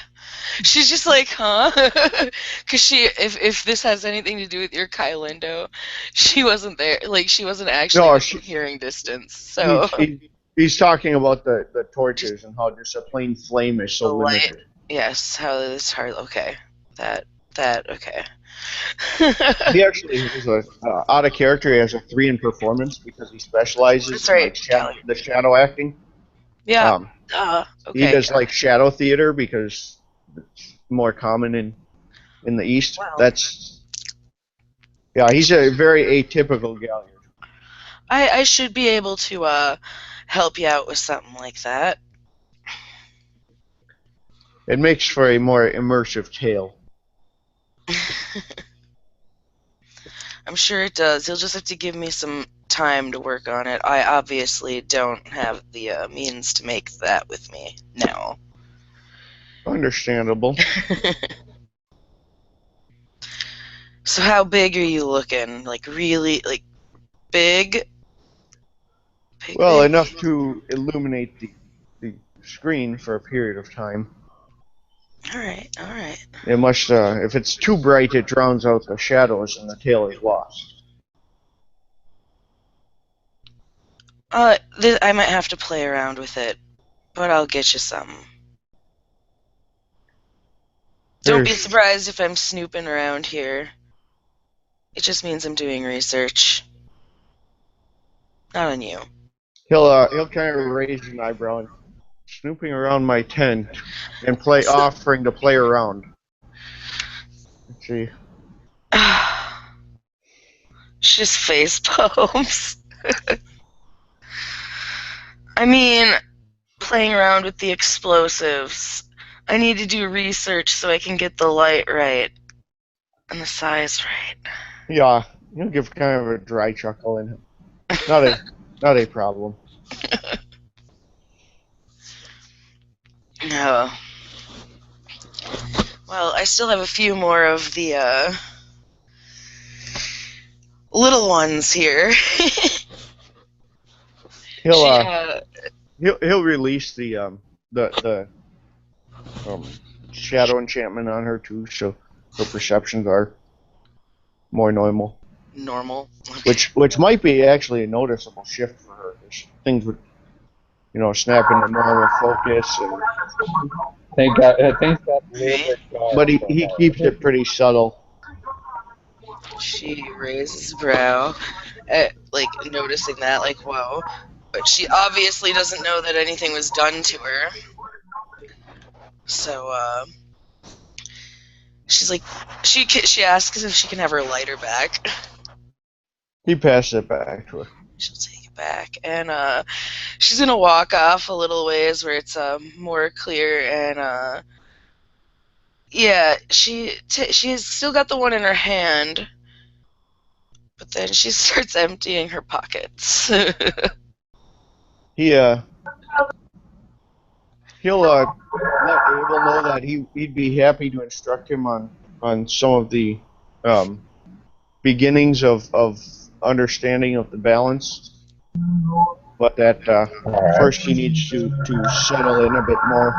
She's just like, huh? Because if this has anything to do with your Kylindo, she wasn't there. Like, she wasn't actually within hearing distance. So he's talking about the torches and how just a plain flame is so limited. Light. Yes, how this hard. Okay. That, okay. He actually is out of character. He has a 3 in performance because he specializes in like the shadow acting. Yeah. Okay. He does like shadow theater because it's more common in the East. Wow. He's a very atypical galliard. I should be able to help you out with something like that. It makes for a more immersive tale. I'm sure it does. You'll just have to give me some time to work on it. I obviously don't have the means to make that with me now. Understandable. So how big are you looking? Like really, like big? Well, enough to illuminate the screen for a period of time. All right. It must. If it's too bright, it drowns out the shadows, and the tale is lost. I might have to play around with it, but I'll get you some. Don't be surprised if I'm snooping around here. It just means I'm doing research. Not on you. He'll kind of raise an eyebrow and snooping around my tent and offering to play around. Let's see. She just face palms. I mean, playing around with the explosives. I need to do research so I can get the light right and the size right. Yeah, you'll give kind of a dry chuckle in it. Not a problem. No. Well, I still have a few more of the little ones here. He'll release the shadow enchantment on her too, so her perceptions are more normal. Okay. Which might be actually a noticeable shift for her. Things would, snap into normal focus. And Thank God. Thanks God. But he keeps it pretty subtle. She raises a brow, at, noticing that, whoa. But she obviously doesn't know that anything was done to her. So, she's like, she asks if she can have her lighter back. He passes it back to her. She'll take it back, and she's gonna walk off a little ways where it's more clear, and yeah, she has still got the one in her hand, but then she starts emptying her pockets. He'll let Abel know that he'd be happy to instruct him on some of the beginnings of understanding of the balance, but that first he needs to settle in a bit more,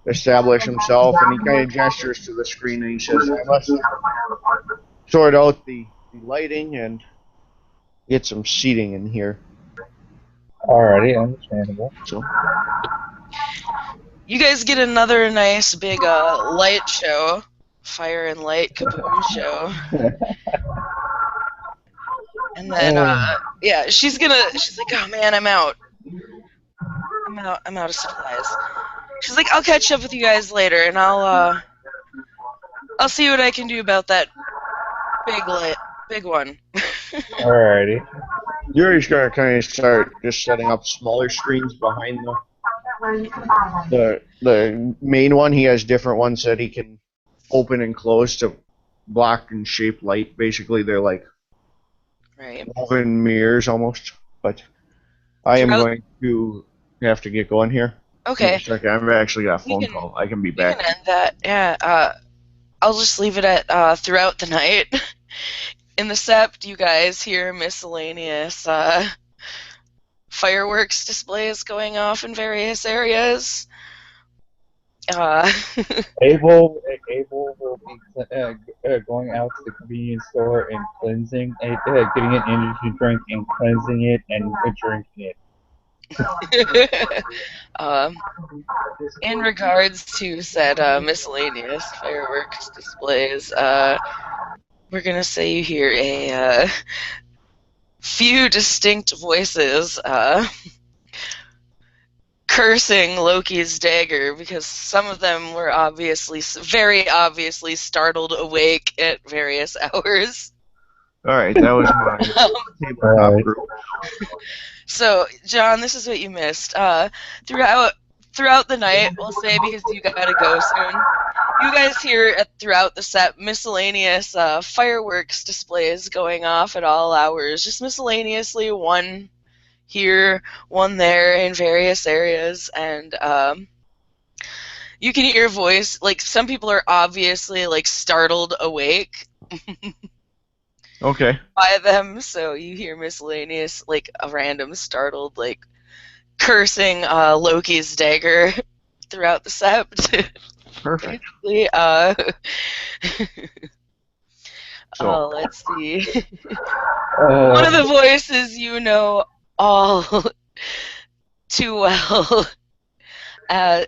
establish himself, and he kind of gestures to the screen and he says, sort out the lighting and get some seating in here. Alrighty, understandable. So, You guys get another nice big light show, fire and light kaboom show, and then yeah, she's like, oh man, I'm out of supplies. She's like, I'll catch up with you guys later, and I'll see what I can do about that big one. Alrighty. Yuri's gonna kind of start just setting up smaller screens behind the main one. He has different ones that he can open and close to block and shape light. Basically, they're like Right. woven mirrors almost. But I am going to have to get going here. Okay. I've actually got a phone call. I can be back. We can end that. Yeah. I'll just leave it at throughout the night. In the Sept, you guys hear miscellaneous fireworks displays going off in various areas. Abel will be going out to the convenience store and cleansing it, getting an energy drink and cleansing it and drinking it. In regards to said miscellaneous fireworks displays, we're gonna say you hear a few distinct voices cursing Loki's dagger, because some of them were very obviously startled awake at various hours. Alright, that was my tabletop group. So, John, this is what you missed. Throughout the night, we'll say, because you gotta go soon, you guys hear throughout the set miscellaneous fireworks displays going off at all hours, just miscellaneously, one here, one there, in various areas, and you can hear voice, like, some people are obviously, like, startled awake. Okay. By them, so you hear miscellaneous, like, a random startled, like, cursing Loki's dagger throughout the Sept. Perfect. Basically, So, let's see. One of the voices you know all too well as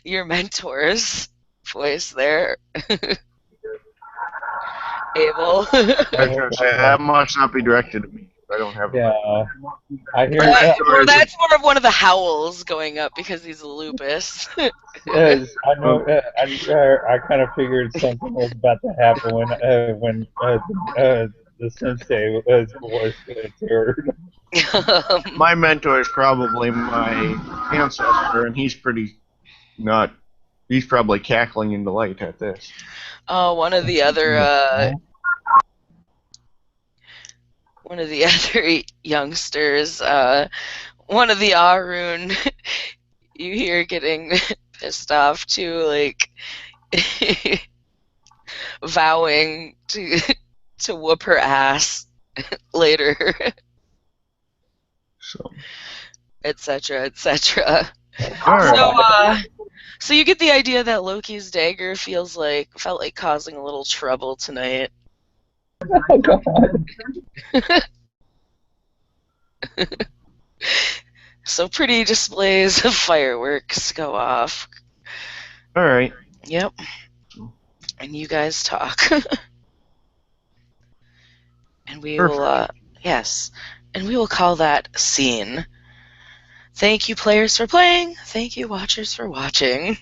your mentor's voice there. Abel. I was gonna say that must not be directed at me. I don't have. Yeah, I hear. Well, that's more of one of the howls going up because he's a lupus. Yes, I know. I kind of figured something was about to happen when the sensei was heard. My mentor is probably my ancestor, and he's pretty not. He's probably cackling in delight at this. One of the other youngsters, one of the Arun, you hear getting pissed off too, like vowing to whoop her ass later, So, etc., etc. alright. So you get the idea that Loki's dagger felt like causing a little trouble tonight. Oh God. So pretty displays of fireworks go off. Alright. Yep. And you guys talk. And we will, yes. And we will call that scene. Thank you, players, for playing. Thank you, watchers, for watching.